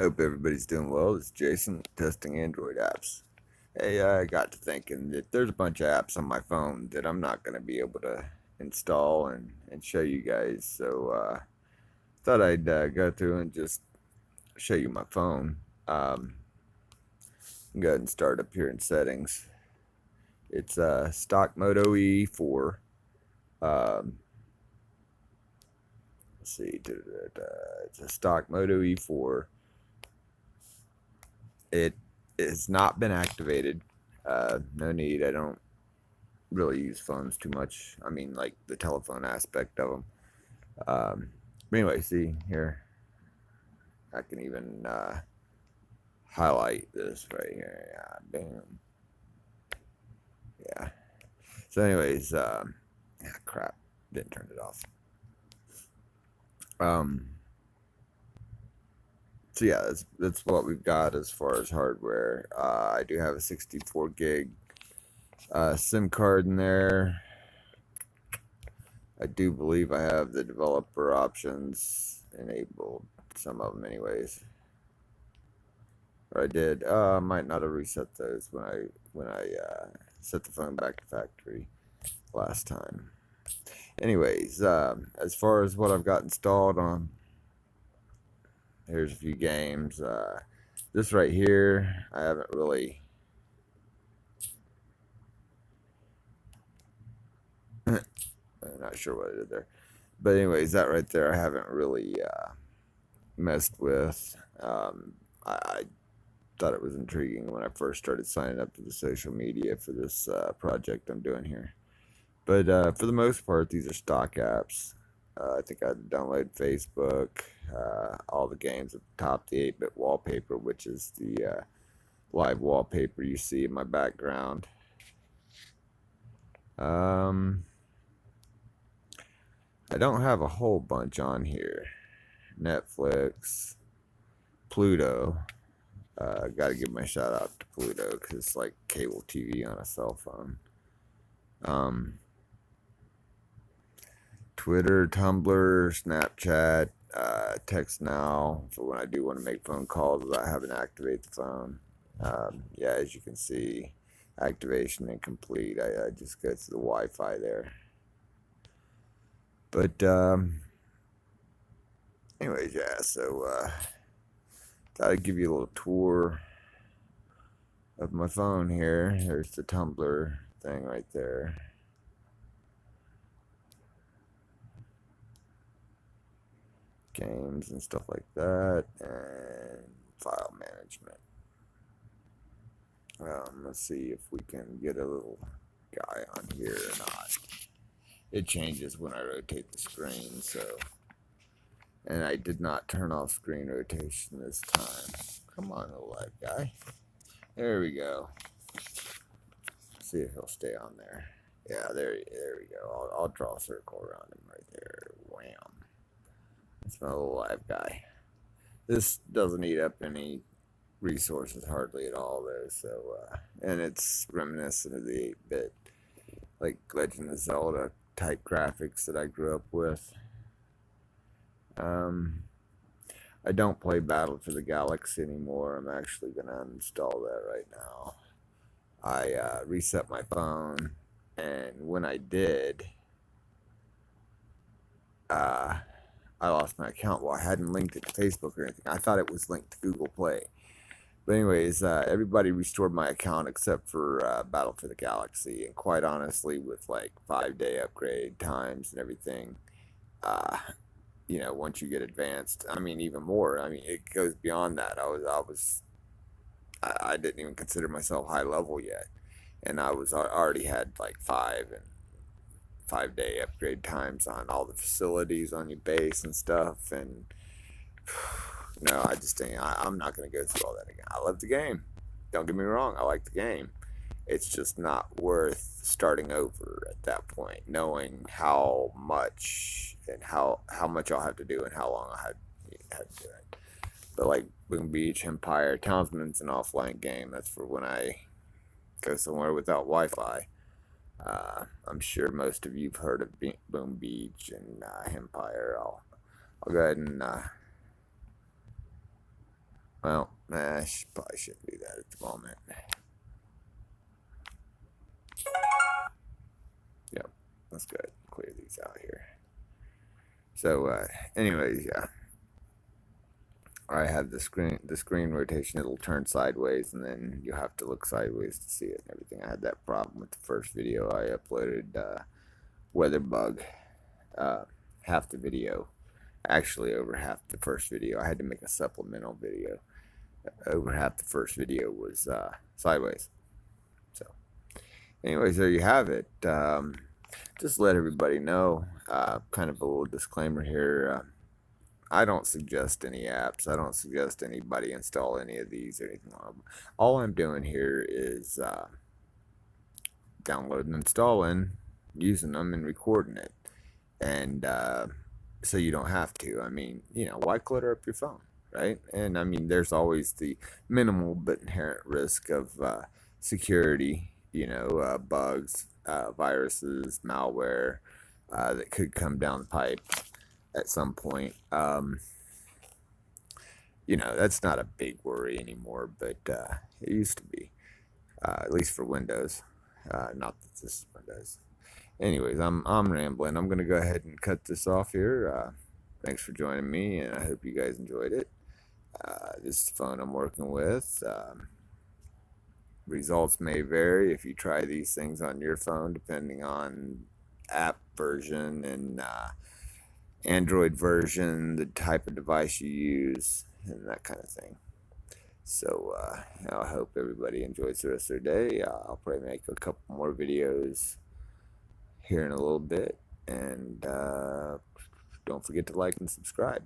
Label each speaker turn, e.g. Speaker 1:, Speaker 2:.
Speaker 1: Hope everybody's doing well. It's Jason, testing Android apps. Hey, I got to thinking that there's a bunch of apps on my phone that I'm not going to be able to install and show you guys. So, thought I'd go through and just show you my phone. Go ahead and start up here in settings. It's stock Moto4e. Um, let's see, it's a stock Moto4e. It has not been activated. No need. I don't really use phones too much. I mean, like the telephone aspect of them. But anyway, see here, I can even highlight this right here. Yeah, bam. Yeah. So, anyways, crap, didn't turn it off. Um, so yeah, that's what we've got as far as hardware. I do have a 64 gig SIM card in there. I do believe I have the developer options enabled, some of them anyways. Or I did. I might not have reset those when I set the phone back to factory last time. Anyways, as far as what I've got installed on, here's a few games. This right here, I haven't really. I'm not sure what I did there, but anyways, that right there, I haven't really messed with. I thought it was intriguing when I first started signing up to the social media for this project I'm doing here. But for the most part, these are stock apps. I think I downloaded Facebook, all the games at the top, the 8-bit wallpaper, which is the live wallpaper you see in my background. Um, I don't have a whole bunch on here. Netflix, Pluto. Got to give my shout out to Pluto because it's like cable TV on a cell phone. Um, Twitter, Tumblr, Snapchat, Text Now for when I do want to make phone calls without having to activate the phone. Yeah, as you can see, activation incomplete. I just go to the Wi-Fi there. But anyways, yeah. So thought I'd give you a little tour of my phone here. There's the Tumblr thing right there. Games and stuff like that, and file management. Let's see if we can get a little guy on here or not. It changes when I rotate the screen, so. And I did not turn off screen rotation this time. Come on, little live guy. There we go. See if he'll stay on there. Yeah, there we go. I'll draw a circle around him right there. Wham. That's my little live guy. This doesn't eat up any resources hardly at all, though. So, and it's reminiscent of the 8-bit, like Legend of Zelda type graphics that I grew up with. I don't play Battle for the Galaxy anymore. I'm actually going to uninstall that right now. I reset my phone, and when I did, uh, I lost my account. Well, I hadn't linked it to Facebook or anything. I thought it was linked to Google Play. But anyways, everybody restored my account except for Battle for the Galaxy, and quite honestly, with like 5-day upgrade times and everything, uh, once you get advanced, I mean, even more. I mean, it goes beyond that. I didn't even consider myself high level yet, and already had like 5-day upgrade times on all the facilities on your base and stuff, and no, I just think I'm not going to go through all that again. I love the game. Don't get me wrong. I like the game. It's just not worth starting over at that point, knowing how much and how much I'll have to do and how long I had to do it. But like Boom Beach, Empire, Townsman's an offline game. That's for when I go somewhere without Wi-Fi. I'm sure most of you've heard of Boom Beach and Empire. I'll go ahead and Well, I probably shouldn't do that at the moment. Yep, let's go ahead and clear these out here. So, anyways, yeah. I have the screen rotation. It'll turn sideways, and then you have to look sideways to see it and everything. I had that problem with the first video I uploaded. Weather bug. Half the video, actually over half the first video. I had to make a supplemental video. Over half the first video was sideways. So, anyways, there you have it. Just let everybody know. Kind of a little disclaimer here. I don't suggest any apps. I don't suggest anybody install any of these or anything like that. All I'm doing here is downloading, installing, using them, and recording it. And so you don't have to. I mean, why clutter up your phone, right? And I mean, there's always the minimal but inherent risk of security, bugs, viruses, malware that could come down the pipe at some point. That's not a big worry anymore, but it used to be, at least for Windows. Not that this is Windows. Anyways, I'm rambling. I'm gonna go ahead and cut this off here. Thanks for joining me, and I hope you guys enjoyed it. This is the phone I'm working with. Results may vary if you try these things on your phone, depending on app version and Android version, the type of device you use, and that kind of thing. So I hope everybody enjoys the rest of their day. I'll probably make a couple more videos here in a little bit, and don't forget to like and subscribe.